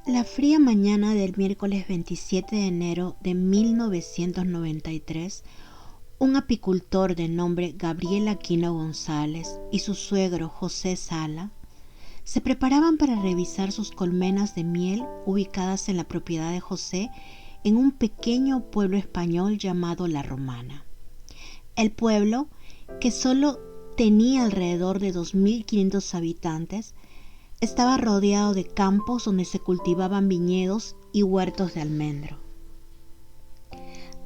La fría mañana del miércoles 27 de enero de 1993, un apicultor de nombre Gabriel Aquino González y su suegro José Sala se preparaban para revisar sus colmenas de miel ubicadas en la propiedad de José en un pequeño pueblo español llamado La Romana. El pueblo, que solo tenía alrededor de 2.500 habitantes, estaba rodeado de campos donde se cultivaban viñedos y huertos de almendro.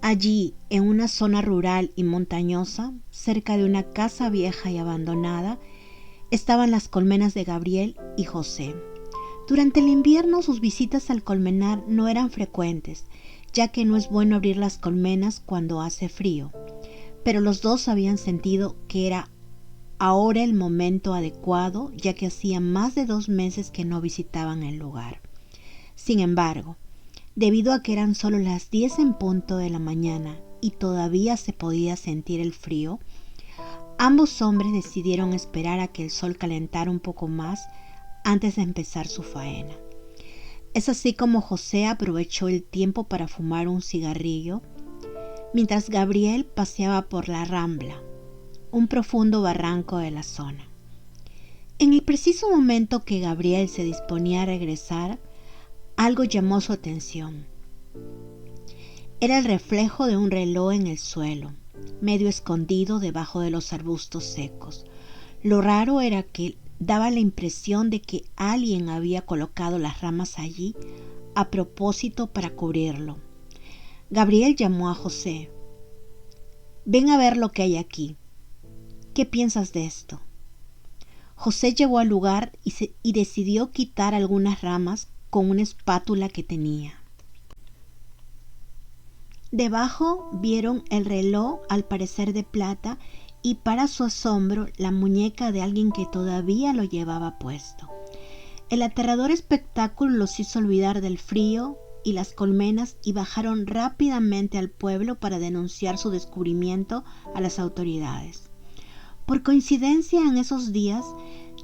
Allí, en una zona rural y montañosa, cerca de una casa vieja y abandonada, estaban las colmenas de Gabriel y José. Durante el invierno sus visitas al colmenar no eran frecuentes, ya que no es bueno abrir las colmenas cuando hace frío, pero los dos habían sentido que era ahora el momento adecuado, ya que hacía más de 2 meses que no visitaban el lugar. Sin embargo, debido a que eran solo las 10 en punto de la mañana y todavía se podía sentir el frío, ambos hombres decidieron esperar a que el sol calentara un poco más antes de empezar su faena. Es así como José aprovechó el tiempo para fumar un cigarrillo, mientras Gabriel paseaba por la Rambla, un profundo barranco de la zona. En el preciso momento que Gabriel se disponía a regresar, algo llamó su atención. Era el reflejo de un reloj en el suelo, medio escondido debajo de los arbustos secos. Lo raro era que daba la impresión de que alguien había colocado las ramas allí a propósito para cubrirlo. Gabriel llamó a José. «Ven a ver lo que hay aquí. ¿Qué piensas de esto?» José llegó al lugar y decidió quitar algunas ramas con una espátula que tenía. Debajo vieron el reloj, al parecer de plata, y para su asombro la muñeca de alguien que todavía lo llevaba puesto. El aterrador espectáculo los hizo olvidar del frío y las colmenas y bajaron rápidamente al pueblo para denunciar su descubrimiento a las autoridades. Por coincidencia, en esos días,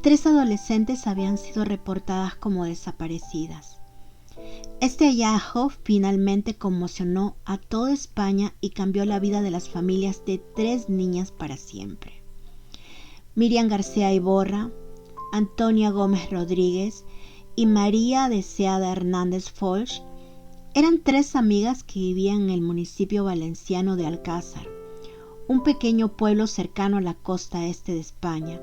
3 adolescentes habían sido reportadas como desaparecidas. Este hallazgo finalmente conmocionó a toda España y cambió la vida de las familias de 3 niñas para siempre. Miriam García Iborra, Antonia Gómez Rodríguez y María Deseada Hernández Folch eran 3 amigas que vivían en el municipio valenciano de Alcázar, un pequeño pueblo cercano a la costa este de España,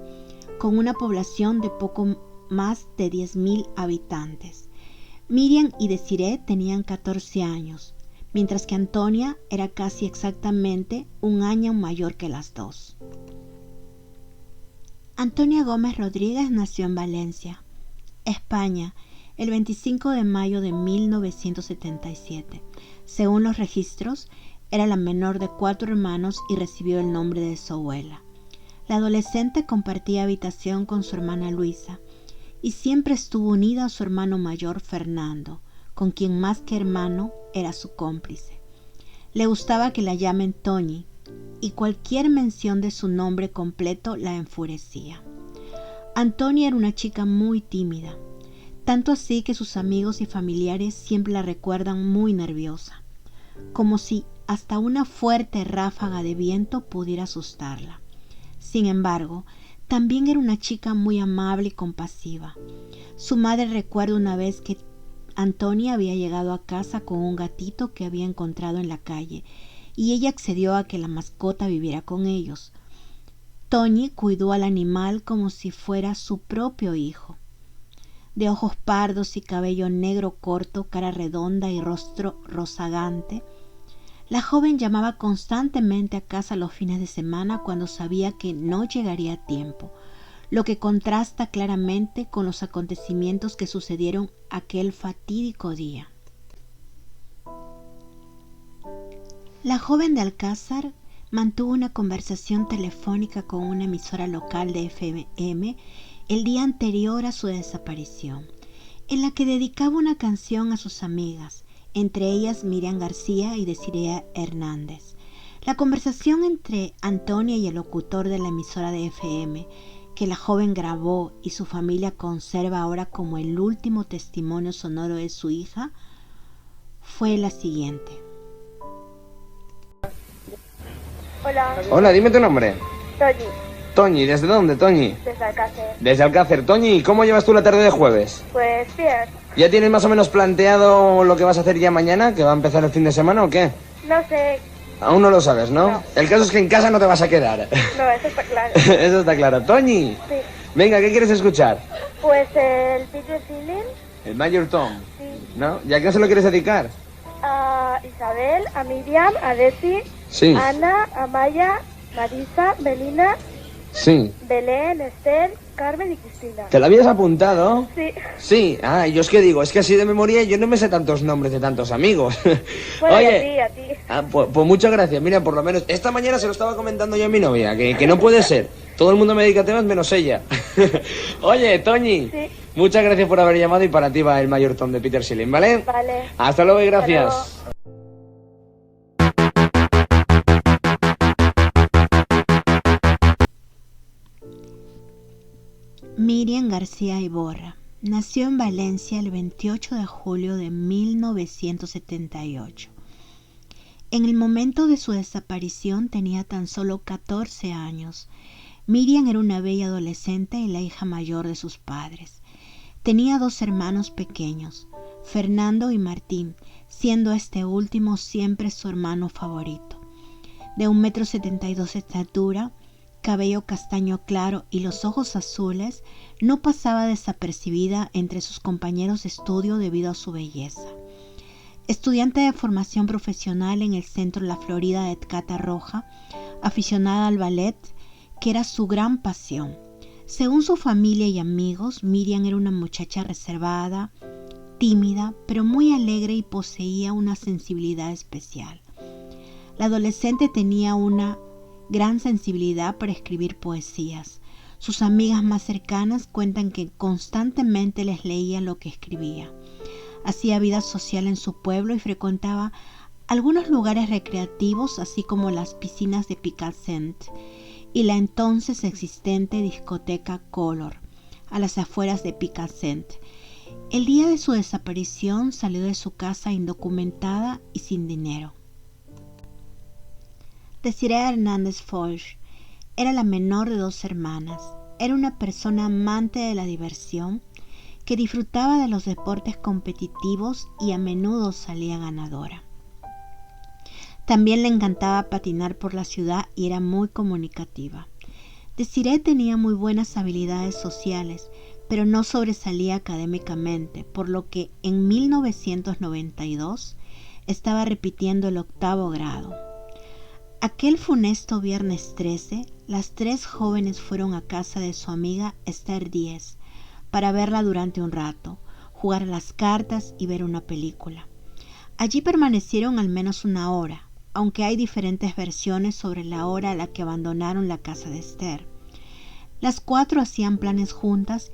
con una población de poco más de 10.000 habitantes. Miriam y Desiree tenían 14 años, mientras que Antonia era casi exactamente 1 año mayor que las dos. Antonia Gómez Rodríguez nació en Valencia, España, el 25 de mayo de 1977. Según los registros, era la menor de 4 hermanos y recibió el nombre de su abuela. La adolescente compartía habitación con su hermana Luisa y siempre estuvo unida a su hermano mayor Fernando, con quien más que hermano era su cómplice. Le gustaba que la llamen Toñi y cualquier mención de su nombre completo la enfurecía. Antonia era una chica muy tímida, tanto así que sus amigos y familiares siempre la recuerdan muy nerviosa, como si hasta una fuerte ráfaga de viento pudiera asustarla. Sin embargo, también era una chica muy amable y compasiva. Su madre recuerda una vez que Antonia había llegado a casa con un gatito que había encontrado en la calle y ella accedió a que la mascota viviera con ellos. Toñi cuidó al animal como si fuera su propio hijo. De ojos pardos y cabello negro corto, cara redonda y rostro rozagante, la joven llamaba constantemente a casa los fines de semana cuando sabía que no llegaría a tiempo, lo que contrasta claramente con los acontecimientos que sucedieron aquel fatídico día. La joven de Alcázar mantuvo una conversación telefónica con una emisora local de FM el día anterior a su desaparición, en la que dedicaba una canción a sus amigas, entre ellas Miriam García y Desiree Hernández. La conversación entre Antonia y el locutor de la emisora de FM que la joven grabó y su familia conserva ahora como el último testimonio sonoro de su hija fue la siguiente. Hola. Hola, dime tu nombre. Toñi, Toñi, ¿desde dónde, Toñi? desde Alcácer. Desde Alcácer. Toñi, ¿cómo llevas tú la tarde de jueves? Pues bien, ¿Ya tienes más o menos planteado lo que vas a hacer ya mañana, que va a empezar el fin de semana o qué? no sé, Aún no lo sabes, ¿no? No. El caso es que en casa no te vas a quedar. no, eso está claro. Eso está claro. Toñi, Sí, venga, ¿qué quieres escuchar? pues el Peter Ceiling, El Major Tom, sí, ¿no? ¿Y a quién se lo quieres dedicar? a Isabel, a Miriam, a Desi, Sí, a Ana, a Maya, Marisa, Melina, sí. Belén, Esther, Carmen y Cristina. ¿Te lo habías apuntado? Sí, Sí. Ah, yo es que digo, es que así de memoria yo no me sé tantos nombres de tantos amigos. bueno, Oye, y a ti. pues muchas gracias. Mira, por lo menos esta mañana se lo estaba comentando yo a mi novia, que no puede ser. Todo el mundo me dedica a temas menos ella. Oye, Toñi, Sí. muchas gracias por haber llamado y para ti va el Major Tom de Peter Schilling, ¿vale? Vale. Hasta luego y Hasta gracias. Miriam García Iborra nació en Valencia el 28 de julio de 1978. En el momento de su desaparición tenía tan solo 14 años. Miriam era una bella adolescente y la hija mayor de sus padres. Tenía 2 hermanos pequeños, Fernando y Martín, siendo este último siempre su hermano favorito. De 1,72 m de estatura, cabello castaño claro y los ojos azules, no pasaba desapercibida entre sus compañeros de estudio debido a su belleza. Estudiante de formación profesional en el Centro La Florida de Catarroja, aficionada al ballet, que era su gran pasión. Según su familia y amigos, Miriam era una muchacha reservada, tímida, pero muy alegre y poseía una sensibilidad especial. La adolescente tenía una gran sensibilidad para escribir poesías. Sus amigas más cercanas cuentan que constantemente les leía lo que escribía. Hacía vida social en su pueblo y frecuentaba algunos lugares recreativos, así como las piscinas de Picassent y la entonces existente discoteca Color, a las afueras de Picassent. El día de su desaparición salió de su casa indocumentada y sin dinero. Desiree Hernández Foix era la menor de 2 hermanas. Era una persona amante de la diversión, que disfrutaba de los deportes competitivos y a menudo salía ganadora. También le encantaba patinar por la ciudad y era muy comunicativa. Desiree tenía muy buenas habilidades sociales, pero no sobresalía académicamente, por lo que en 1992 estaba repitiendo el 8º grado. Aquel funesto viernes 13, las 3 jóvenes fueron a casa de su amiga Esther Díez para verla durante un rato, jugar a las cartas y ver una película. Allí permanecieron al menos 1 hora, aunque hay diferentes versiones sobre la hora a la que abandonaron la casa de Esther. Las 4 hacían planes juntas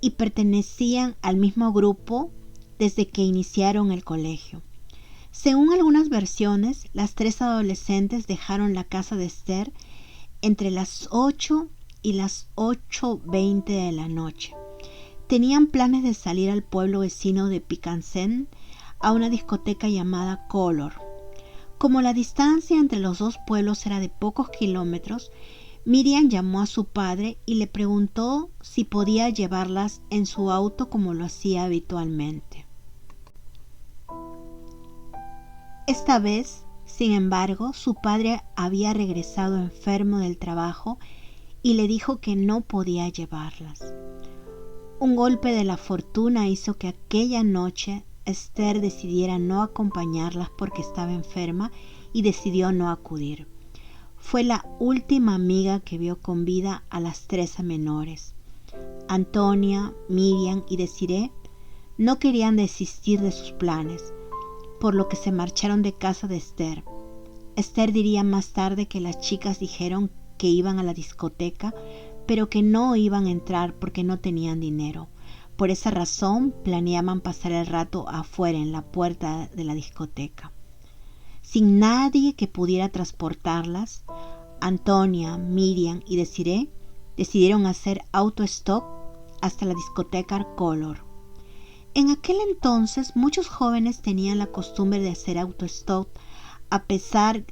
y pertenecían al mismo grupo desde que iniciaron el colegio. Según algunas versiones, las 3 adolescentes dejaron la casa de Esther entre las 8 y las 8:20 de la noche. Tenían planes de salir al pueblo vecino de Picassent a una discoteca llamada Color. Como la distancia entre los 2 pueblos era de pocos kilómetros, Miriam llamó a su padre y le preguntó si podía llevarlas en su auto como lo hacía habitualmente. Esta vez, sin embargo, su padre había regresado enfermo del trabajo y le dijo que no podía llevarlas. Un golpe de la fortuna hizo que aquella noche Esther decidiera no acompañarlas porque estaba enferma y decidió no acudir. Fue la última amiga que vio con vida a las 3 menores. Antonia, Miriam y Desiree no querían desistir de sus planes, por lo que se marcharon de casa de Esther. Esther diría más tarde que las chicas dijeron que iban a la discoteca, pero que no iban a entrar porque no tenían dinero. Por esa razón planeaban pasar el rato afuera en la puerta de la discoteca. Sin nadie que pudiera transportarlas, Antonia, Miriam y Desiree decidieron hacer autostop hasta la discoteca Color. En aquel entonces muchos jóvenes tenían la costumbre de hacer autostop a pesar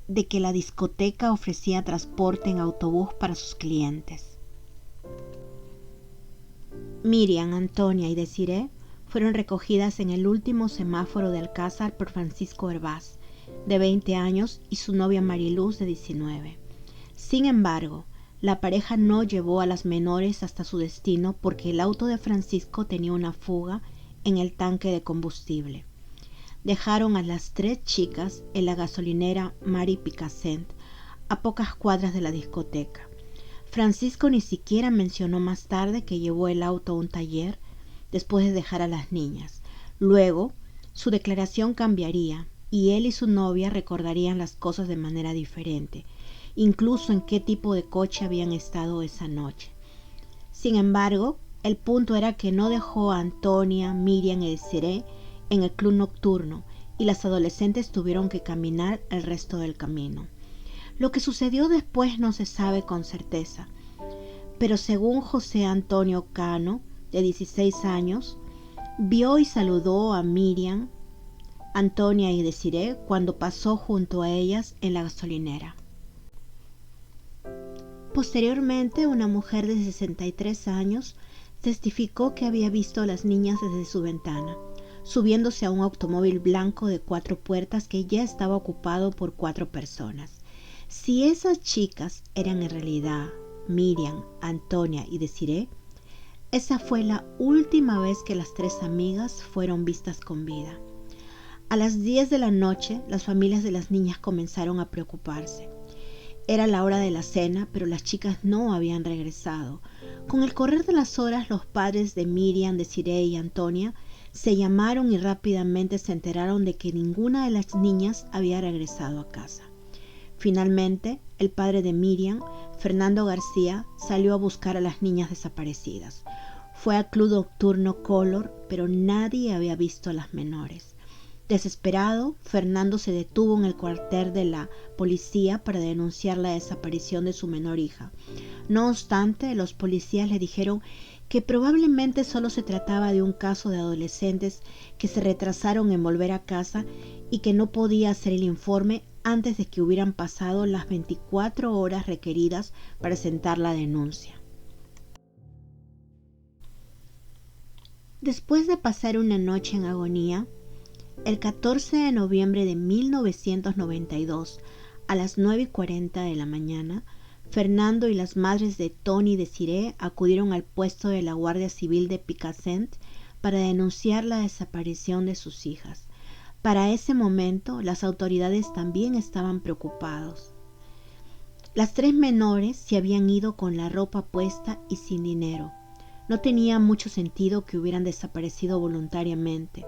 de que la discoteca ofrecía transporte en autobús para sus clientes. Miriam, Antonia y Desiree fueron recogidas en el último semáforo de Alcázar por Francisco Hervás, de 20 años, y su novia Mariluz, de 19. Sin embargo, la pareja no llevó a las menores hasta su destino porque el auto de Francisco tenía una fuga en el tanque de combustible. Dejaron a las 3 chicas en la gasolinera Mari Picassent, a pocas cuadras de la discoteca. Francisco ni siquiera mencionó más tarde que llevó el auto a un taller después de dejar a las niñas. Luego, su declaración cambiaría y él y su novia recordarían las cosas de manera diferente, incluso en qué tipo de coche habían estado esa noche. Sin embargo, el punto era que no dejó a Antonia, Miriam y Desiree en el club nocturno y las adolescentes tuvieron que caminar el resto del camino. Lo que sucedió después no se sabe con certeza, pero según José Antonio Cano, de 16 años, vio y saludó a Miriam, Antonia y Desiree cuando pasó junto a ellas en la gasolinera. Posteriormente, una mujer de 63 años testificó que había visto a las niñas desde su ventana, subiéndose a un automóvil blanco de 4 puertas que ya estaba ocupado por 4 personas. Si esas chicas eran en realidad Miriam, Antonia y Desiree, esa fue la última vez que las 3 amigas fueron vistas con vida. A las 10 de la noche, las familias de las niñas comenzaron a preocuparse. Era la hora de la cena, pero las chicas no habían regresado. Con el correr de las horas, los padres de Miriam, Desiree y Antonia se llamaron y rápidamente se enteraron de que ninguna de las niñas había regresado a casa. Finalmente, el padre de Miriam, Fernando García, salió a buscar a las niñas desaparecidas. Fue al club nocturno Color, pero nadie había visto a las menores. Desesperado, Fernando se detuvo en el cuartel de la policía para denunciar la desaparición de su menor hija. No obstante, los policías le dijeron que probablemente solo se trataba de un caso de adolescentes que se retrasaron en volver a casa y que no podía hacer el informe antes de que hubieran pasado las 24 horas requeridas para presentar la denuncia. Después de pasar una noche en agonía, el 14 de noviembre de 1992, a las 9:40 de la mañana, Fernando y las madres de Tony y Desiree acudieron al puesto de la Guardia Civil de Picassent para denunciar la desaparición de sus hijas. Para ese momento, las autoridades también estaban preocupados. Las 3 menores se habían ido con la ropa puesta y sin dinero. No tenía mucho sentido que hubieran desaparecido voluntariamente.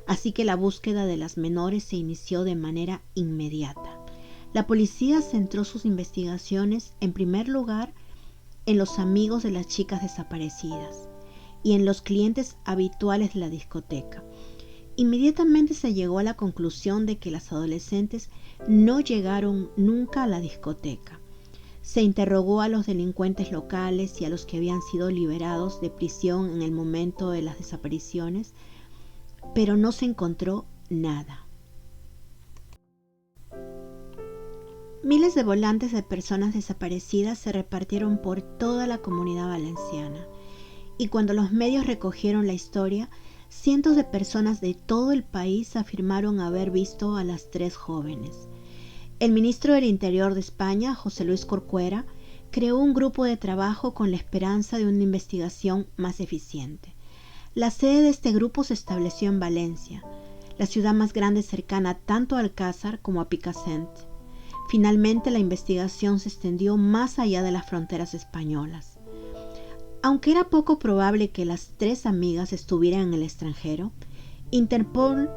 Así que la búsqueda de las menores se inició de manera inmediata. La policía centró sus investigaciones en primer lugar en los amigos de las chicas desaparecidas y en los clientes habituales de la discoteca. Inmediatamente se llegó a la conclusión de que las adolescentes no llegaron nunca a la discoteca. Se interrogó a los delincuentes locales y a los que habían sido liberados de prisión en el momento de las desapariciones, pero no se encontró nada. Miles de volantes de personas desaparecidas se repartieron por toda la Comunidad Valenciana, y cuando los medios recogieron la historia, cientos de personas de todo el país afirmaron haber visto a las 3 jóvenes. El ministro del Interior de España, José Luis Corcuera, creó un grupo de trabajo con la esperanza de una investigación más eficiente. La sede de este grupo se estableció en Valencia, la ciudad más grande cercana tanto a Alcázar como a Picassent. Finalmente, la investigación se extendió más allá de las fronteras españolas. Aunque era poco probable que las 3 amigas estuvieran en el extranjero, Interpol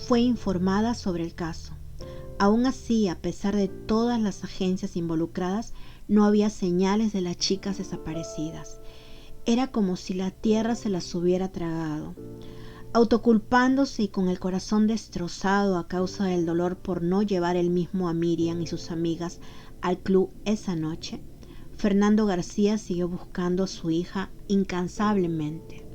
fue informada sobre el caso. Aún así, a pesar de todas las agencias involucradas, no había señales de las chicas desaparecidas. Era como si la tierra se las hubiera tragado. Autoculpándose y con el corazón destrozado a causa del dolor por no llevar él mismo a Miriam y sus amigas al club esa noche, Fernando García siguió buscando a su hija incansablemente.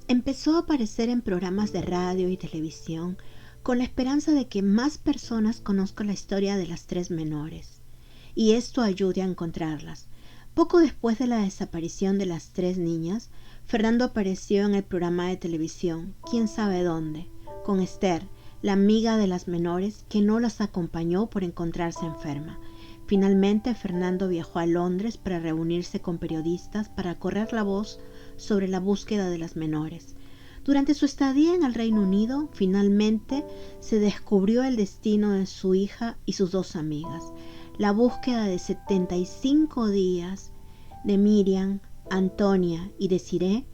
Empezó a aparecer en programas de radio y televisión con la esperanza de que más personas conozcan la historia de las tres menores y esto ayude a encontrarlas. Poco después de la desaparición de las tres niñas, Fernando apareció en el programa de televisión ¿Quién sabe dónde?, con Esther, la amiga de las menores que no las acompañó por encontrarse enferma. Finalmente, Fernando viajó a Londres para reunirse con periodistas para correr la voz sobre la búsqueda de las menores. Durante su estadía en el Reino Unido, finalmente se descubrió el destino de su hija y sus dos amigas. La búsqueda de 75 días de Miriam, Antonia y Desiree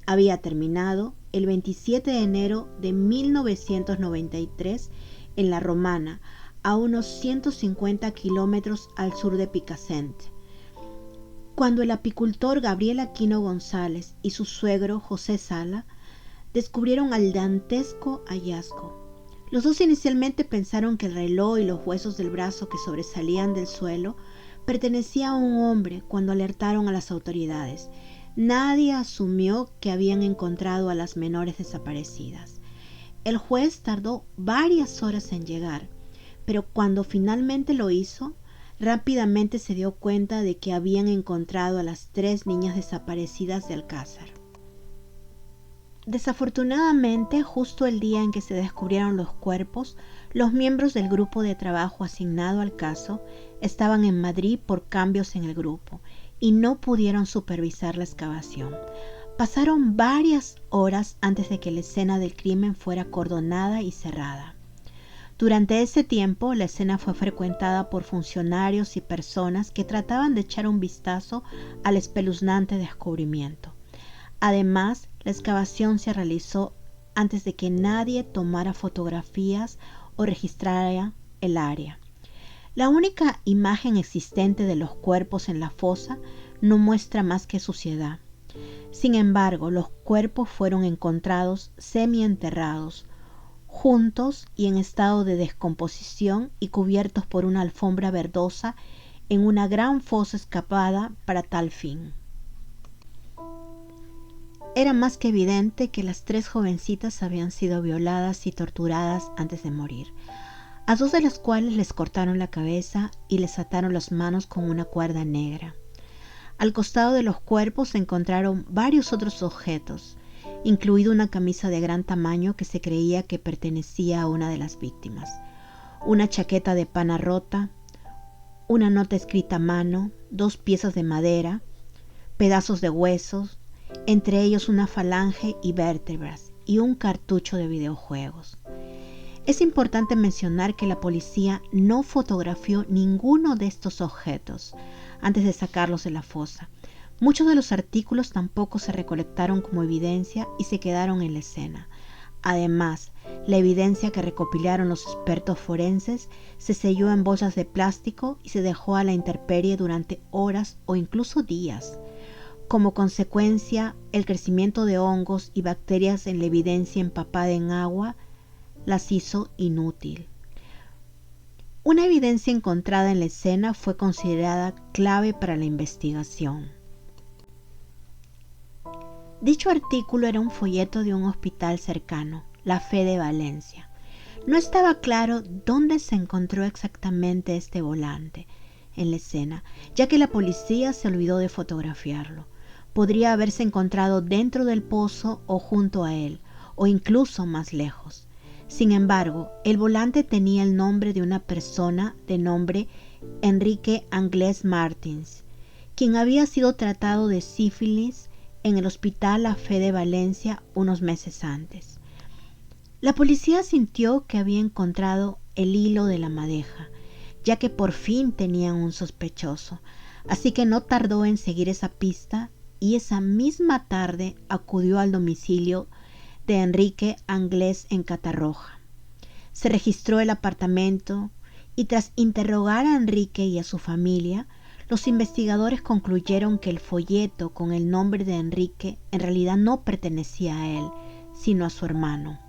había terminado el 27 de enero de 1993 en La Romana, a unos 150 kilómetros al sur de Picassent, cuando el apicultor Gabriel Aquino González y su suegro José Sala descubrieron el dantesco hallazgo. Los dos inicialmente pensaron que el reloj y los huesos del brazo que sobresalían del suelo pertenecía a un hombre cuando alertaron a las autoridades. Nadie asumió que habían encontrado a las menores desaparecidas. El juez tardó varias horas en llegar, pero cuando finalmente lo hizo, rápidamente se dio cuenta de que habían encontrado a las tres niñas desaparecidas de Alcázar. Desafortunadamente, justo el día en que se descubrieron los cuerpos, los miembros del grupo de trabajo asignado al caso estaban en Madrid por cambios en el grupo y no pudieron supervisar la excavación. Pasaron varias horas antes de que la escena del crimen fuera acordonada y cerrada. Durante ese tiempo, la escena fue frecuentada por funcionarios y personas que trataban de echar un vistazo al espeluznante descubrimiento. Además, la excavación se realizó antes de que nadie tomara fotografías o registrara el área. La única imagen existente de los cuerpos en la fosa no muestra más que suciedad. Sin embargo, los cuerpos fueron encontrados semienterrados, juntos y en estado de descomposición y cubiertos por una alfombra verdosa en una gran fosa excavada para tal fin. Era más que evidente que las tres jovencitas habían sido violadas y torturadas antes de morir, a dos de las cuales les cortaron la cabeza y les ataron las manos con una cuerda negra. Al costado de los cuerpos se encontraron varios otros objetos, incluido una camisa de gran tamaño que se creía que pertenecía a una de las víctimas, una chaqueta de pana rota, una nota escrita a mano, 2 piezas de madera, pedazos de huesos, entre ellos una falange y vértebras, y un cartucho de videojuegos. Es importante mencionar que la policía no fotografió ninguno de estos objetos antes de sacarlos de la fosa. Muchos de los artículos tampoco se recolectaron como evidencia y se quedaron en la escena. Además, la evidencia que recopilaron los expertos forenses se selló en bolsas de plástico y se dejó a la intemperie durante horas o incluso días. Como consecuencia, el crecimiento de hongos y bacterias en la evidencia empapada en agua las hizo inútil. Una evidencia encontrada en la escena fue considerada clave para la investigación. Dicho artículo era un folleto de un hospital cercano, La Fe de Valencia. No estaba claro dónde se encontró exactamente este volante en la escena, ya que la policía se olvidó de fotografiarlo. Podría haberse encontrado dentro del pozo o junto a él, o incluso más lejos. Sin embargo, el volante tenía el nombre de una persona de nombre Enrique Anglès Martins, quien había sido tratado de sífilis en el Hospital La Fe de Valencia unos meses antes. La policía sintió que había encontrado el hilo de la madeja, ya que por fin tenían un sospechoso, así que no tardó en seguir esa pista y esa misma tarde acudió al domicilio de Enrique Anglès en Catarroja. Se registró el apartamento y tras interrogar a Enrique y a su familia, los investigadores concluyeron que el folleto con el nombre de Enrique en realidad no pertenecía a él, sino a su hermano,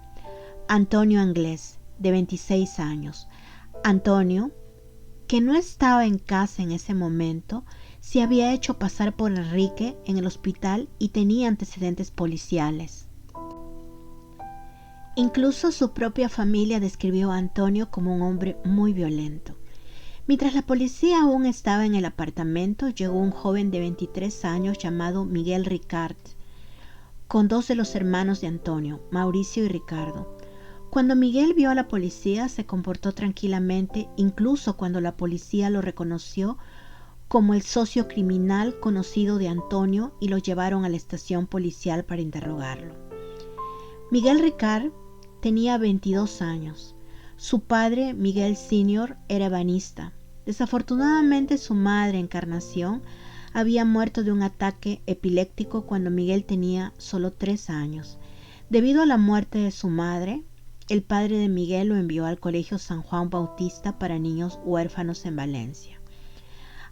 Antonio Anglès, de 26 años. Antonio, que no estaba en casa en ese momento, se había hecho pasar por Enrique en el hospital y tenía antecedentes policiales. Incluso su propia familia describió a Antonio como un hombre muy violento. Mientras la policía aún estaba en el apartamento, llegó un joven de 23 años llamado Miguel Ricard, con dos de los hermanos de Antonio, Mauricio y Ricardo. Cuando Miguel vio a la policía, se comportó tranquilamente, incluso cuando la policía lo reconoció como el socio criminal conocido de Antonio y lo llevaron a la estación policial para interrogarlo. Miguel Ricard tenía 22 años. Su padre, Miguel Sr., era ebanista. Desafortunadamente, su madre, Encarnación, había muerto de un ataque epiléptico cuando Miguel tenía solo 3 años. Debido a la muerte de su madre, el padre de Miguel lo envió al Colegio San Juan Bautista para niños huérfanos en Valencia.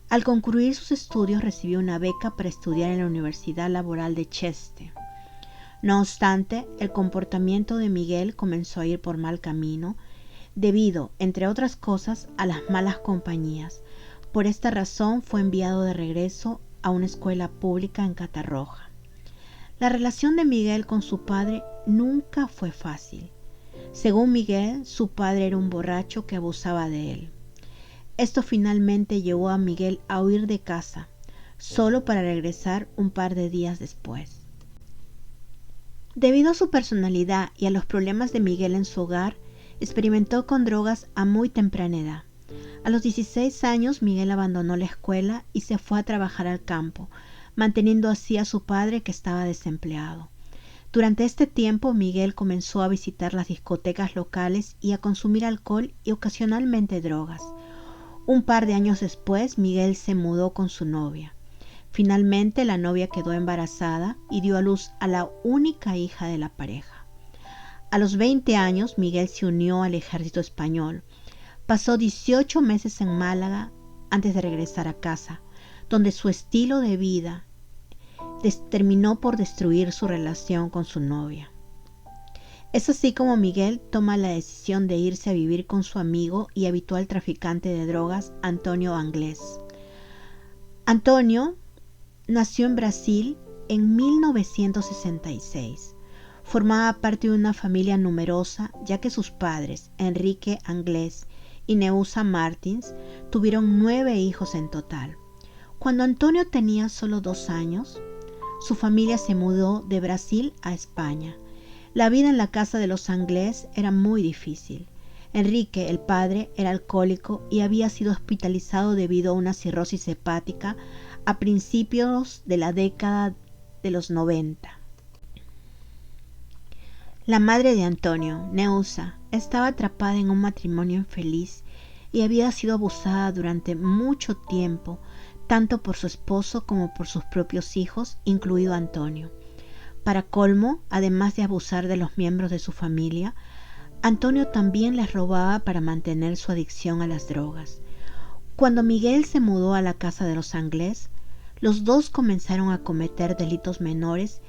Al concluir sus estudios, recibió una beca para estudiar en la Universidad Laboral de Cheste. No obstante, el comportamiento de Miguel comenzó a ir por mal camino, debido, entre otras cosas, a las malas compañías. Por esta razón fue enviado de regreso a una escuela pública en Catarroja. La relación de Miguel con su padre nunca fue fácil. Según Miguel, su padre era un borracho que abusaba de él. Esto finalmente llevó a Miguel a huir de casa, solo para regresar un par de días después. Debido a su personalidad y a los problemas de Miguel en su hogar, experimentó con drogas a muy temprana edad. A los 16 años, Miguel abandonó la escuela y se fue a trabajar al campo, manteniendo así a su padre, que estaba desempleado. Durante este tiempo, Miguel comenzó a visitar las discotecas locales y a consumir alcohol y ocasionalmente drogas. Un par de años después, Miguel se mudó con su novia. Finalmente, la novia quedó embarazada y dio a luz a la única hija de la pareja. A los 20 años, Miguel se unió al ejército español. Pasó 18 meses en Málaga antes de regresar a casa, donde su estilo de vida terminó por destruir su relación con su novia. Es así como Miguel toma la decisión de irse a vivir con su amigo y habitual traficante de drogas, Antonio Anglés. Antonio nació en Brasil en 1966. Formaba parte de una familia numerosa, ya que sus padres, Enrique Anglés y Neusa Martins, tuvieron 9 hijos en total. Cuando Antonio tenía solo 2 años, su familia se mudó de Brasil a España. La vida en la casa de los Anglés era muy difícil. Enrique, el padre, era alcohólico y había sido hospitalizado debido a una cirrosis hepática a principios de la década de los 90. La madre de Antonio, Neusa, estaba atrapada en un matrimonio infeliz y había sido abusada durante mucho tiempo, tanto por su esposo como por sus propios hijos, incluido Antonio. Para colmo, además de abusar de los miembros de su familia, Antonio también les robaba para mantener su adicción a las drogas. Cuando Miguel se mudó a la casa de los Anglés, los dos comenzaron a cometer delitos menores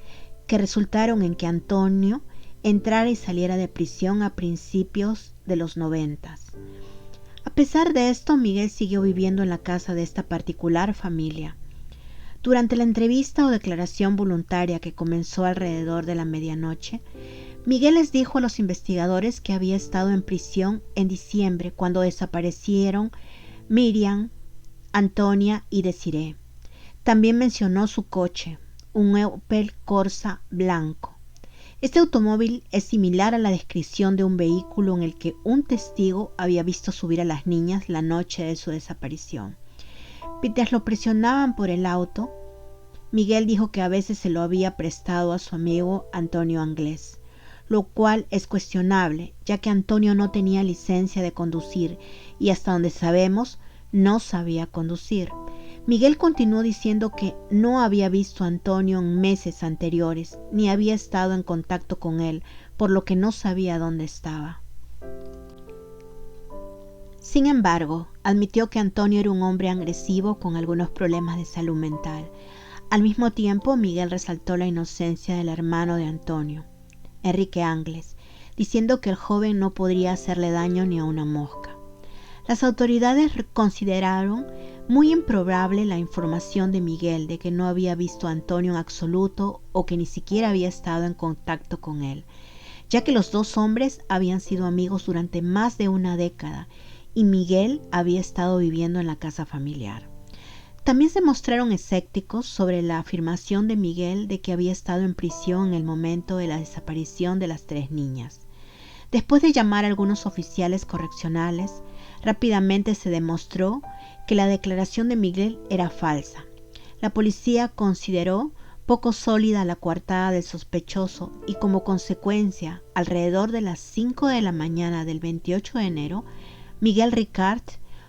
que resultaron en que Antonio entrara y saliera de prisión a principios de los 90. A pesar de esto, Miguel siguió viviendo en la casa de esta particular familia. Durante la entrevista o declaración voluntaria que comenzó alrededor de la medianoche, Miguel les dijo a los investigadores que había estado en prisión en diciembre cuando desaparecieron Miriam, Antonia y Desiree. También mencionó su coche, un Opel Corsa blanco. Este automóvil es similar a la descripción de un vehículo en el que un testigo había visto subir a las niñas la noche de su desaparición. Mientras lo presionaban por el auto, Miguel dijo que a veces se lo había prestado a su amigo Antonio Anglés, lo cual es cuestionable, ya que Antonio no tenía licencia de conducir y hasta donde sabemos no sabía conducir. Miguel continuó diciendo que no había visto a Antonio en meses anteriores, ni había estado en contacto con él, por lo que no sabía dónde estaba. Sin embargo, admitió que Antonio era un hombre agresivo con algunos problemas de salud mental. Al mismo tiempo, Miguel resaltó la inocencia del hermano de Antonio, Enrique Anglés, diciendo que el joven no podría hacerle daño ni a una mosca. Las autoridades consideraron muy improbable la información de Miguel de que no había visto a Antonio en absoluto o que ni siquiera había estado en contacto con él, ya que los dos hombres habían sido amigos durante más de una década y Miguel había estado viviendo en la casa familiar. También se mostraron escépticos sobre la afirmación de Miguel de que había estado en prisión en el momento de la desaparición de las 3 niñas. Después de llamar a algunos oficiales correccionales, rápidamente se demostró que la declaración de Miguel era falsa. La policía consideró poco sólida la coartada del sospechoso y como consecuencia, alrededor de las 5 de la mañana del 28 de enero, Miguel Ricard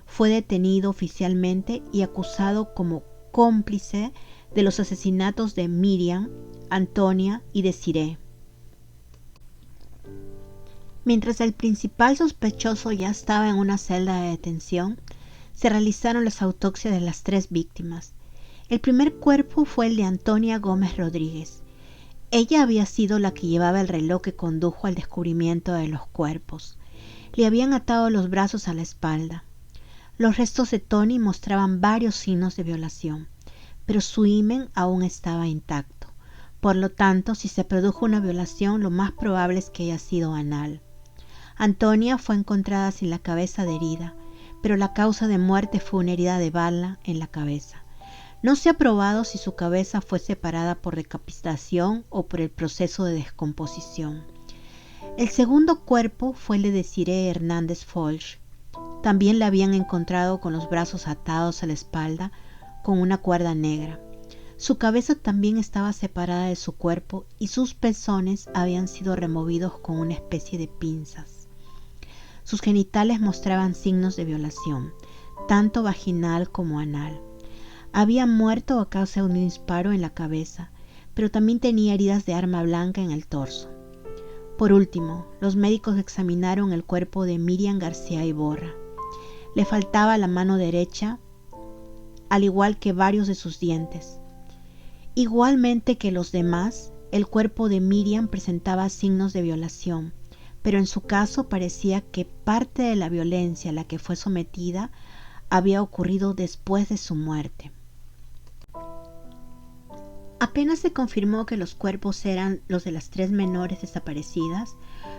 fue detenido oficialmente y acusado como cómplice de los asesinatos de Miriam, Antonia y Desiree. Mientras el principal sospechoso ya estaba en una celda de detención, se realizaron las autopsias de las 3 víctimas. El primer cuerpo fue el de Antonia Gómez Rodríguez. Ella había sido la que llevaba el reloj que condujo al descubrimiento de los cuerpos. Le habían atado los brazos a la espalda. Los restos de Tony mostraban varios signos de violación, pero su himen aún estaba intacto. Por lo tanto, si se produjo una violación, lo más probable es que haya sido anal. Antonia fue encontrada sin la cabeza de herida, pero la causa de muerte fue una herida de bala en la cabeza. No se ha probado si su cabeza fue separada por decapitación o por el proceso de descomposición. El segundo cuerpo fue el de Desiree Hernández Folch. También la habían encontrado con los brazos atados a la espalda con una cuerda negra. Su cabeza también estaba separada de su cuerpo y sus pezones habían sido removidos con una especie de pinzas. Sus genitales mostraban signos de violación, tanto vaginal como anal. Había muerto a causa de un disparo en la cabeza, pero también tenía heridas de arma blanca en el torso. Por último, los médicos examinaron el cuerpo de Miriam García Iborra. Le faltaba la mano derecha, al igual que varios de sus dientes. Igualmente que los demás, el cuerpo de Miriam presentaba signos de violación, pero en su caso parecía que parte de la violencia a la que fue sometida había ocurrido después de su muerte. Apenas se confirmó que los cuerpos eran los de las 3 menores desaparecidas,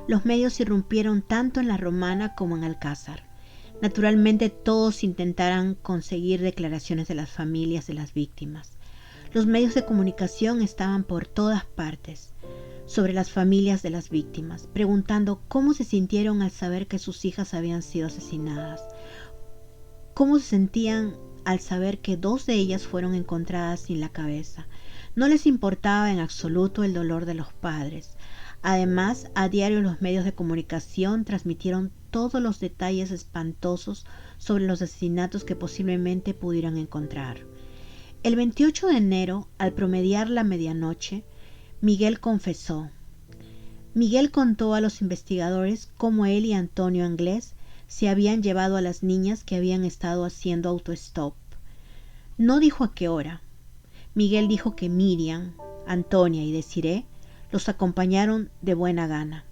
los medios irrumpieron tanto en La Romana como en Alcázar. Naturalmente todos intentaran conseguir declaraciones de las familias de las víctimas. Los medios de comunicación estaban por todas partes sobre las familias de las víctimas, preguntando cómo se sintieron al saber que sus hijas habían sido asesinadas, cómo se sentían al saber que 2 de ellas fueron encontradas sin la cabeza. No les importaba en absoluto el dolor de los padres. Además, a diario los medios de comunicación transmitieron todos los detalles espantosos sobre los asesinatos que posiblemente pudieran encontrar. El 28 de enero, al promediar la medianoche, Miguel confesó. Miguel contó a los investigadores cómo él y Antonio Anglés se habían llevado a las niñas que habían estado haciendo autostop. No dijo a qué hora. Miguel dijo que Miriam, Antonia y Desiree los acompañaron de buena gana.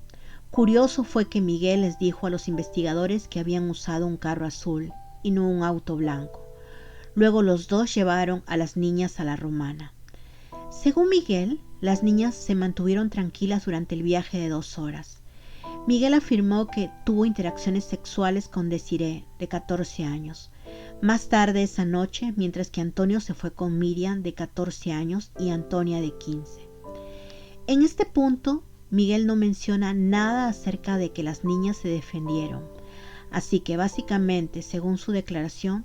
Curioso fue que Miguel les dijo a los investigadores que habían usado un carro azul y no un auto blanco. Luego los dos llevaron a las niñas a La Romana. Según Miguel, las niñas se mantuvieron tranquilas durante el viaje de 2 horas. Miguel afirmó que tuvo interacciones sexuales con Desiree, de 14 años. Más tarde esa noche, mientras que Antonio se fue con Miriam, de 14 años, y Antonia, de 15. En este punto, Miguel no menciona nada acerca de que las niñas se defendieron. Así que básicamente, según su declaración,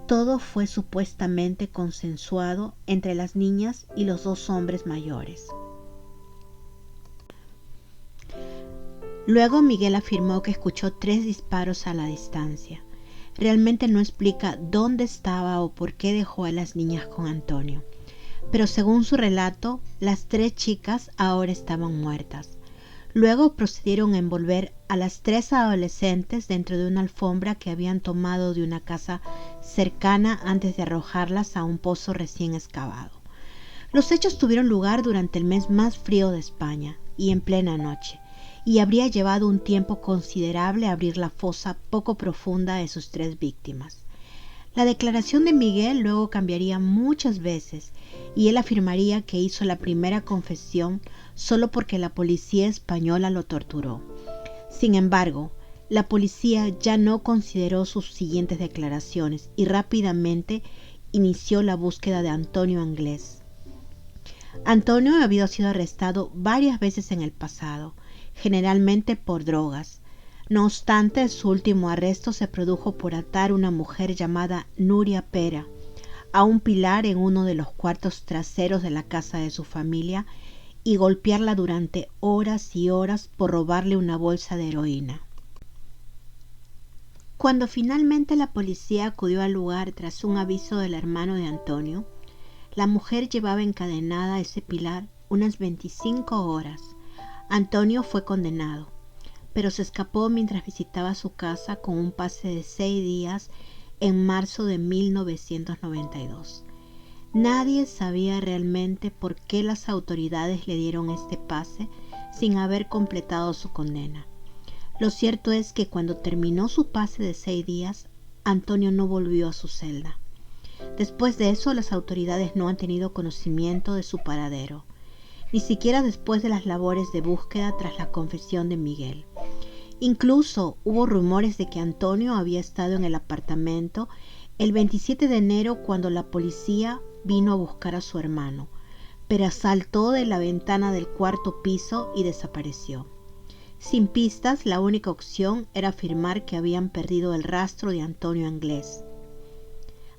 todo fue supuestamente consensuado entre las niñas y los 2 hombres mayores. Luego Miguel afirmó que escuchó 3 disparos a la distancia. Realmente no explica dónde estaba o por qué dejó a las niñas con Antonio. Pero según su relato, las 3 chicas ahora estaban muertas. Luego procedieron a envolver a las 3 adolescentes dentro de una alfombra que habían tomado de una casa cercana antes de arrojarlas a un pozo recién excavado. Los hechos tuvieron lugar durante el mes más frío de España y en plena noche, y habría llevado un tiempo considerable abrir la fosa poco profunda de sus 3 víctimas. La declaración de Miguel luego cambiaría muchas veces y él afirmaría que hizo la primera confesión solo porque la policía española lo torturó. Sin embargo, la policía ya no consideró sus siguientes declaraciones y rápidamente inició la búsqueda de Antonio Anglés. Antonio había sido arrestado varias veces en el pasado, generalmente por drogas. No obstante, su último arresto se produjo por atar a una mujer llamada Nuria Pera a un pilar en uno de los cuartos traseros de la casa de su familia y golpearla durante horas y horas por robarle una bolsa de heroína. Cuando finalmente la policía acudió al lugar tras un aviso del hermano de Antonio, la mujer llevaba encadenada a ese pilar unas 25 horas. Antonio fue condenado, pero se escapó mientras visitaba su casa con un pase de 6 días en marzo de 1992. Nadie sabía realmente por qué las autoridades le dieron este pase sin haber completado su condena. Lo cierto es que cuando terminó su pase de 6 días, Antonio no volvió a su celda. Después de eso, las autoridades no han tenido conocimiento de su paradero, ni siquiera después de las labores de búsqueda tras la confesión de Miguel. Incluso hubo rumores de que Antonio había estado en el apartamento el 27 de enero cuando la policía vino a buscar a su hermano, pero saltó de la ventana del 4º piso y desapareció. Sin pistas, la única opción era afirmar que habían perdido el rastro de Antonio Anglés,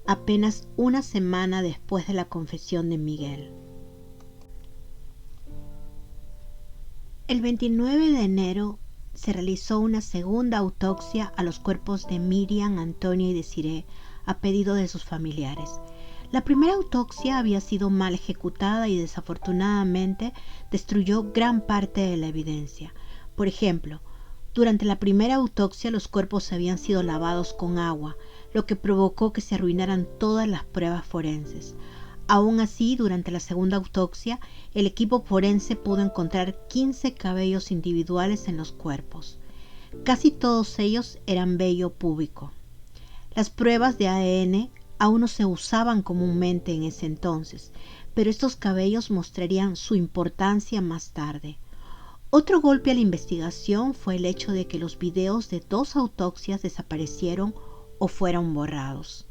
apenas una semana después de la confesión de Miguel. El 29 de enero se realizó una segunda autopsia a los cuerpos de Miriam, Antonio y Desiree a pedido de sus familiares. La primera autopsia había sido mal ejecutada y desafortunadamente destruyó gran parte de la evidencia. Por ejemplo, durante la primera autopsia los cuerpos habían sido lavados con agua, lo que provocó que se arruinaran todas las pruebas forenses. Aún así, durante la segunda autopsia, el equipo forense pudo encontrar 15 cabellos individuales en los cuerpos. Casi todos ellos eran vello púbico. Las pruebas de ADN aún no se usaban comúnmente en ese entonces, pero estos cabellos mostrarían su importancia más tarde. Otro golpe a la investigación fue el hecho de que los videos de 2 autopsias desaparecieron o fueron borrados.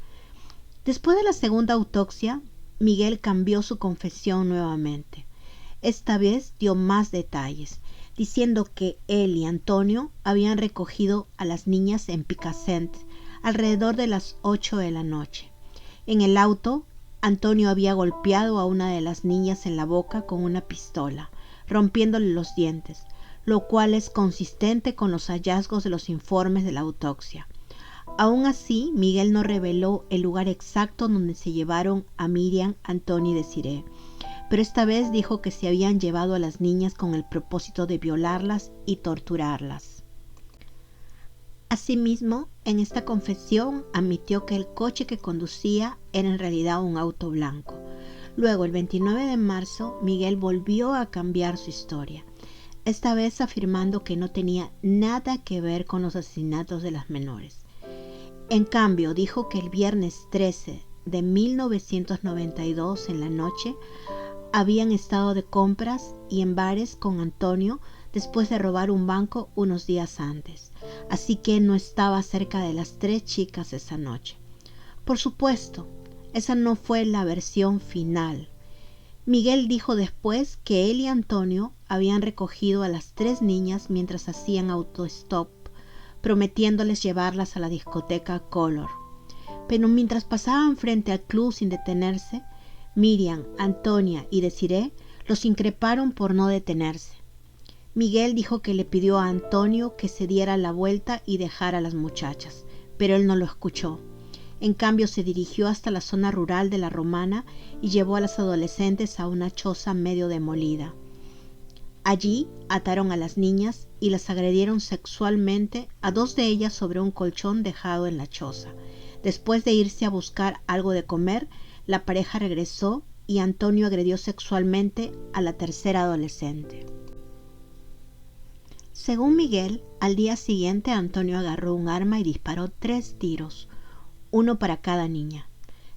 Después de la segunda autopsia, Miguel cambió su confesión nuevamente. Esta vez dio más detalles, diciendo que él y Antonio habían recogido a las niñas en Picassent alrededor de las 8 de la noche. En el auto, Antonio había golpeado a una de las niñas en la boca con una pistola, rompiéndole los dientes, lo cual es consistente con los hallazgos de los informes de la autopsia. Aún así, Miguel no reveló el lugar exacto donde se llevaron a Miriam, Antonio y Desiree, pero esta vez dijo que se habían llevado a las niñas con el propósito de violarlas y torturarlas. Asimismo, en esta confesión admitió que el coche que conducía era en realidad un auto blanco. Luego, el 29 de marzo, Miguel volvió a cambiar su historia, esta vez afirmando que no tenía nada que ver con los asesinatos de las menores. En cambio, dijo que el viernes 13 de 1992 en la noche habían estado de compras y en bares con Antonio después de robar un banco unos días antes, así que no estaba cerca de las 3 chicas esa noche. Por supuesto, esa no fue la versión final. Miguel dijo después que él y Antonio habían recogido a las 3 niñas mientras hacían autostop, prometiéndoles llevarlas a la discoteca Color. Pero mientras pasaban frente al club sin detenerse, Miriam, Antonia y Desiree los increparon por no detenerse. Miguel dijo que le pidió a Antonio que se diera la vuelta y dejara a las muchachas, pero él no lo escuchó. En cambio, se dirigió hasta la zona rural de La Romana y llevó a las adolescentes a una choza medio demolida. Allí ataron a las niñas y las agredieron sexualmente, a 2 de ellas sobre un colchón dejado en la choza. Después de irse a buscar algo de comer, la pareja regresó y Antonio agredió sexualmente a la tercera adolescente. Según Miguel, al día siguiente Antonio agarró un arma y disparó 3 tiros, uno para cada niña.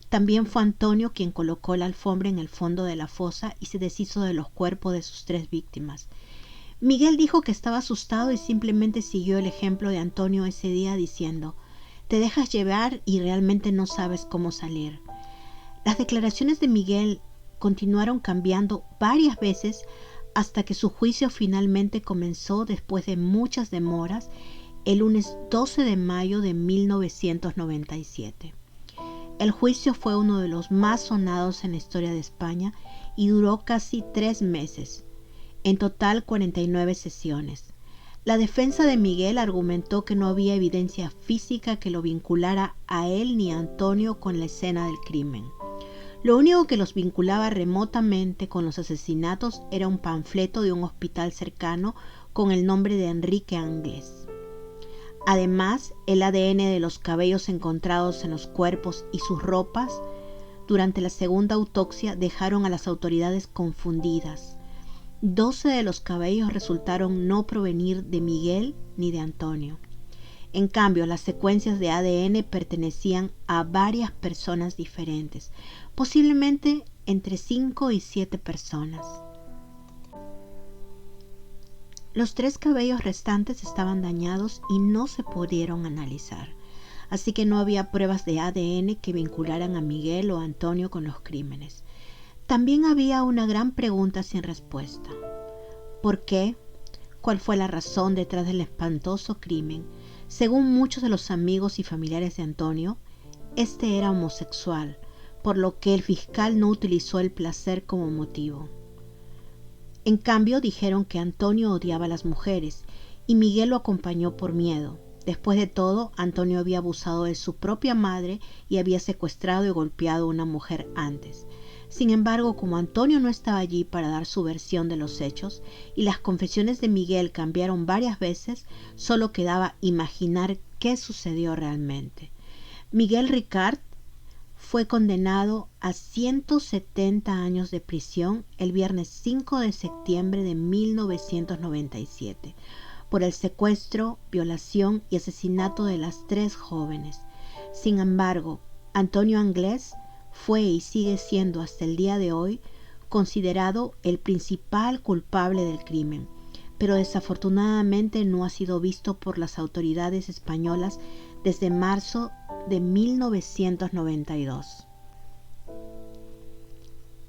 También fue Antonio quien colocó la alfombra en el fondo de la fosa y se deshizo de los cuerpos de sus 3 víctimas. Miguel dijo que estaba asustado y simplemente siguió el ejemplo de Antonio ese día diciendo: «Te dejas llevar y realmente no sabes cómo salir». Las declaraciones de Miguel continuaron cambiando varias veces hasta que su juicio finalmente comenzó después de muchas demoras el lunes 12 de mayo de 1997. El juicio fue uno de los más sonados en la historia de España y duró casi 3 meses, en total 49 sesiones. La defensa de Miguel argumentó que no había evidencia física que lo vinculara a él ni a Antonio con la escena del crimen. Lo único que los vinculaba remotamente con los asesinatos era un panfleto de un hospital cercano con el nombre de Enrique Anglés. Además, el ADN de los cabellos encontrados en los cuerpos y sus ropas durante la segunda autopsia dejaron a las autoridades confundidas. 12 de los cabellos resultaron no provenir de Miguel ni de Antonio. En cambio, las secuencias de ADN pertenecían a varias personas diferentes, posiblemente entre 5 y 7 personas. Los 3 cabellos restantes estaban dañados y no se pudieron analizar, así que no había pruebas de ADN que vincularan a Miguel o a Antonio con los crímenes. También había una gran pregunta sin respuesta. ¿Por qué? ¿Cuál fue la razón detrás del espantoso crimen? Según muchos de los amigos y familiares de Antonio, este era homosexual, por lo que el fiscal no utilizó el placer como motivo. En cambio, dijeron que Antonio odiaba a las mujeres y Miguel lo acompañó por miedo. Después de todo, Antonio había abusado de su propia madre y había secuestrado y golpeado a una mujer antes. Sin embargo, como Antonio no estaba allí para dar su versión de los hechos y las confesiones de Miguel cambiaron varias veces, solo quedaba imaginar qué sucedió realmente. Miguel Ricart fue condenado a 170 años de prisión el viernes 5 de septiembre de 1997 por el secuestro, violación y asesinato de las 3 jóvenes. Sin embargo, Antonio Anglés fue y sigue siendo hasta el día de hoy considerado el principal culpable del crimen, pero desafortunadamente no ha sido visto por las autoridades españolas desde marzo de 1992.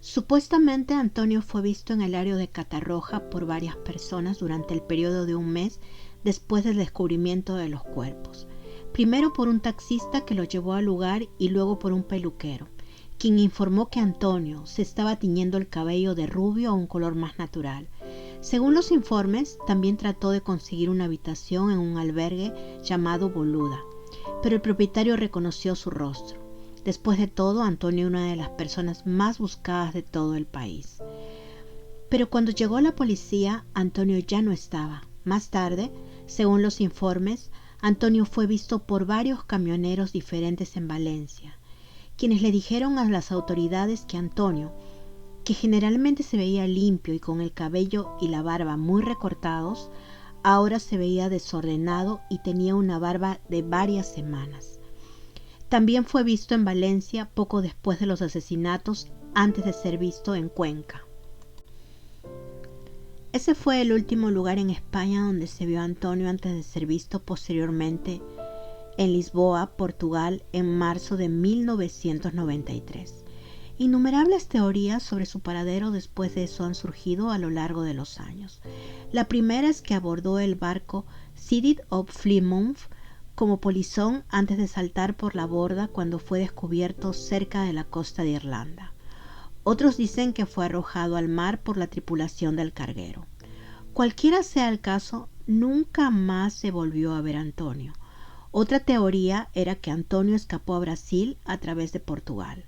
Supuestamente Antonio fue visto en el área de Catarroja por varias personas durante el periodo de un mes después del descubrimiento de los cuerpos. Primero por un taxista que lo llevó al lugar y luego por un peluquero, quien informó que Antonio se estaba tiñendo el cabello de rubio a un color más natural. Según los informes, también trató de conseguir una habitación en un albergue llamado Boluda, pero el propietario reconoció su rostro. Después de todo, Antonio era una de las personas más buscadas de todo el país. Pero cuando llegó la policía, Antonio ya no estaba. Más tarde, según los informes, Antonio fue visto por varios camioneros diferentes en Valencia, quienes le dijeron a las autoridades que Antonio, que generalmente se veía limpio y con el cabello y la barba muy recortados, ahora se veía desordenado y tenía una barba de varias semanas. También fue visto en Valencia poco después de los asesinatos, antes de ser visto en Cuenca. Ese fue el último lugar en España donde se vio a Antonio antes de ser visto posteriormente en Lisboa, Portugal, en marzo de 1993. Innumerables teorías sobre su paradero después de eso han surgido a lo largo de los años. La primera es que abordó el barco City of Plymouth como polizón antes de saltar por la borda cuando fue descubierto cerca de la costa de Irlanda. Otros dicen que fue arrojado al mar por la tripulación del carguero. Cualquiera sea el caso, nunca más se volvió a ver a Antonio. Otra teoría era que Antonio escapó a Brasil a través de Portugal.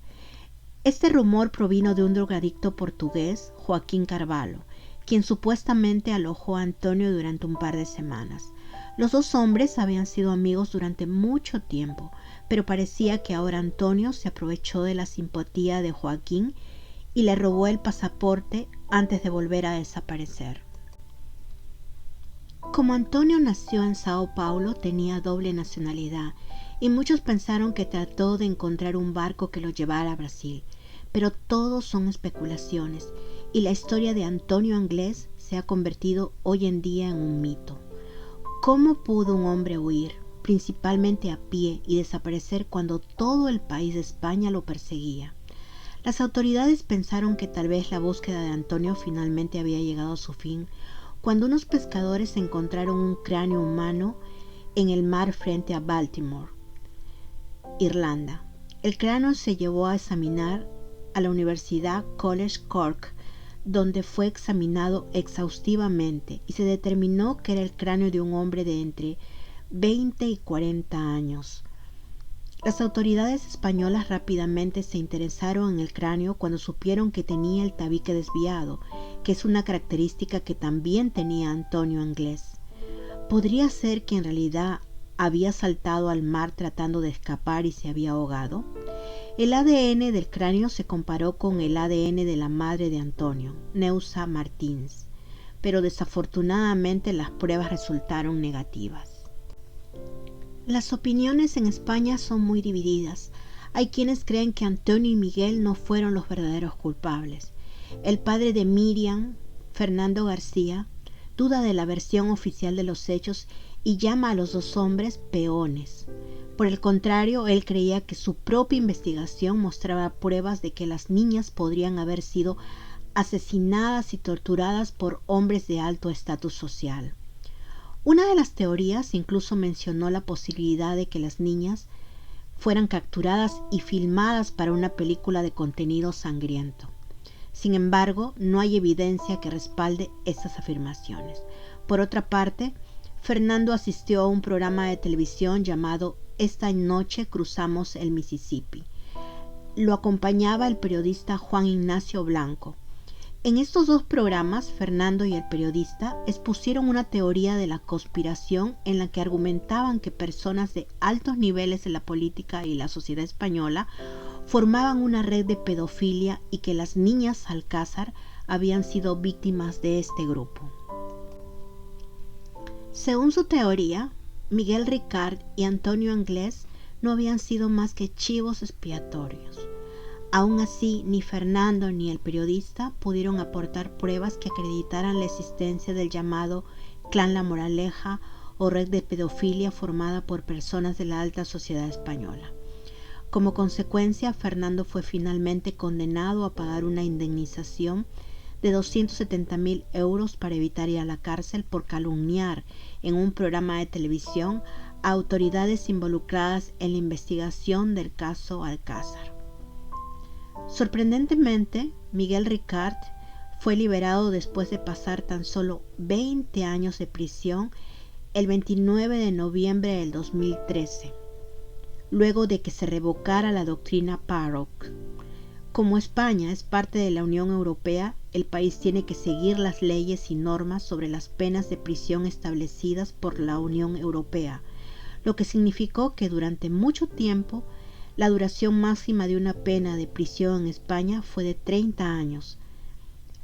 Este rumor provino de un drogadicto portugués, Joaquín Carvalho, quien supuestamente alojó a Antonio durante un par de semanas. Los 2 hombres habían sido amigos durante mucho tiempo, pero parecía que ahora Antonio se aprovechó de la simpatía de Joaquín y le robó el pasaporte antes de volver a desaparecer. Como Antonio nació en Sao Paulo, tenía doble nacionalidad y muchos pensaron que trató de encontrar un barco que lo llevara a Brasil, pero todo son especulaciones y la historia de Antonio Anglés se ha convertido hoy en día en un mito. ¿Cómo pudo un hombre huir, principalmente a pie, y desaparecer cuando todo el país de España lo perseguía? Las autoridades pensaron que tal vez la búsqueda de Antonio finalmente había llegado a su fin cuando unos pescadores encontraron un cráneo humano en el mar frente a Baltimore, Irlanda. El cráneo se llevó a examinar a la Universidad College Cork, donde fue examinado exhaustivamente y se determinó que era el cráneo de un hombre de entre 20 y 40 años. Las autoridades españolas rápidamente se interesaron en el cráneo cuando supieron que tenía el tabique desviado, que es una característica que también tenía Antonio Anglés. ¿Podría ser que en realidad había saltado al mar tratando de escapar y se había ahogado? El ADN del cráneo se comparó con el ADN de la madre de Antonio, Neusa Martins, pero desafortunadamente las pruebas resultaron negativas. Las opiniones en España son muy divididas. Hay quienes creen que Antonio y Miguel no fueron los verdaderos culpables. El padre de Miriam, Fernando García, duda de la versión oficial de los hechos y llama a los dos hombres peones. Por el contrario, él creía que su propia investigación mostraba pruebas de que las niñas podrían haber sido asesinadas y torturadas por hombres de alto estatus social. Una de las teorías incluso mencionó la posibilidad de que las niñas fueran capturadas y filmadas para una película de contenido sangriento. Sin embargo, no hay evidencia que respalde estas afirmaciones. Por otra parte, Fernando asistió a un programa de televisión llamado Esta noche cruzamos el Mississippi. Lo acompañaba el periodista Juan Ignacio Blanco. En estos dos programas, Fernando y el periodista expusieron una teoría de la conspiración en la que argumentaban que personas de altos niveles en la política y la sociedad española formaban una red de pedofilia y que las niñas Alcázar habían sido víctimas de este grupo. Según su teoría, Miguel Ricard y Antonio Anglés no habían sido más que chivos expiatorios. Aún así, ni Fernando ni el periodista pudieron aportar pruebas que acreditaran la existencia del llamado Clan La Moraleja o red de pedofilia formada por personas de la alta sociedad española. Como consecuencia, Fernando fue finalmente condenado a pagar una indemnización de 270.000 euros para evitar ir a la cárcel por calumniar en un programa de televisión a autoridades involucradas en la investigación del caso Alcázar. Sorprendentemente, Miguel Ricard fue liberado después de pasar tan solo 20 años de prisión el 29 de noviembre del 2013, luego de que se revocara la doctrina Parot. Como España es parte de la Unión Europea, el país tiene que seguir las leyes y normas sobre las penas de prisión establecidas por la Unión Europea, lo que significó que durante mucho tiempo la duración máxima de una pena de prisión en España fue de 30 años.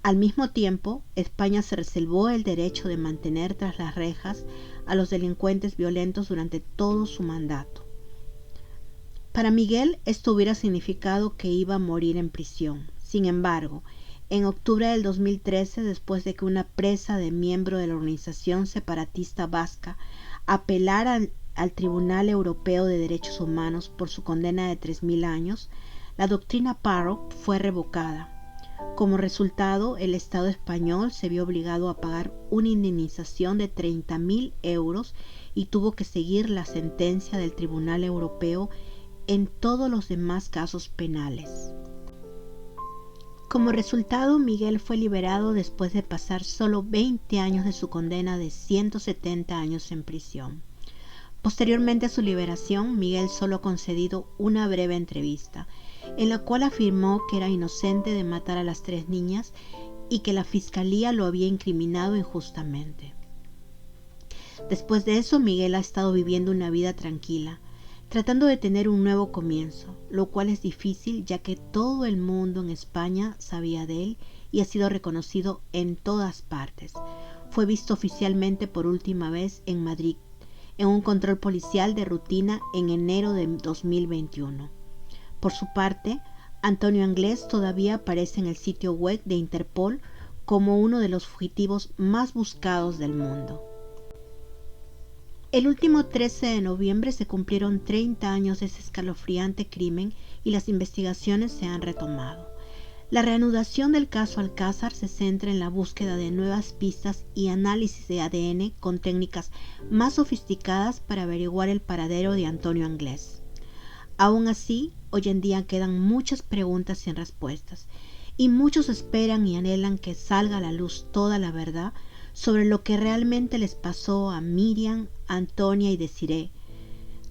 Al mismo tiempo, España se reservó el derecho de mantener tras las rejas a los delincuentes violentos durante todo su mandato. Para Miguel, esto hubiera significado que iba a morir en prisión. Sin embargo, en octubre del 2013, después de que una presa de miembro de la organización separatista vasca apelara al Tribunal Europeo de Derechos Humanos por su condena de 3.000 años, la doctrina Parot fue revocada. Como resultado, el Estado español se vio obligado a pagar una indemnización de 30.000 euros y tuvo que seguir la sentencia del Tribunal Europeo en todos los demás casos penales. Como resultado, Miguel fue liberado después de pasar solo 20 años de su condena de 170 años en prisión. Posteriormente a su liberación, Miguel solo ha concedido una breve entrevista, en la cual afirmó que era inocente de matar a las 3 niñas y que la fiscalía lo había incriminado injustamente. Después de eso, Miguel ha estado viviendo una vida tranquila, tratando de tener un nuevo comienzo, lo cual es difícil ya que todo el mundo en España sabía de él y ha sido reconocido en todas partes. fue visto oficialmente por última vez en Madrid, en un control policial de rutina en enero de 2021. Por su parte, Antonio Anglès todavía aparece en el sitio web de Interpol como uno de los fugitivos más buscados del mundo. El último 13 de noviembre se cumplieron 30 años de ese escalofriante crimen y las investigaciones se han retomado. La reanudación del caso Alcázar se centra en la búsqueda de nuevas pistas y análisis de ADN con técnicas más sofisticadas para averiguar el paradero de Antonio Anglès. Aún así, hoy en día quedan muchas preguntas sin respuestas y muchos esperan y anhelan que salga a la luz toda la verdad sobre lo que realmente les pasó a Miriam, Antonia y Desiree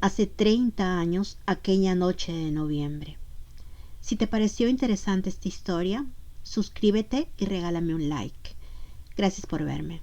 hace 30 años aquella noche de noviembre. Si te pareció interesante esta historia, suscríbete y regálame un like. Gracias por verme.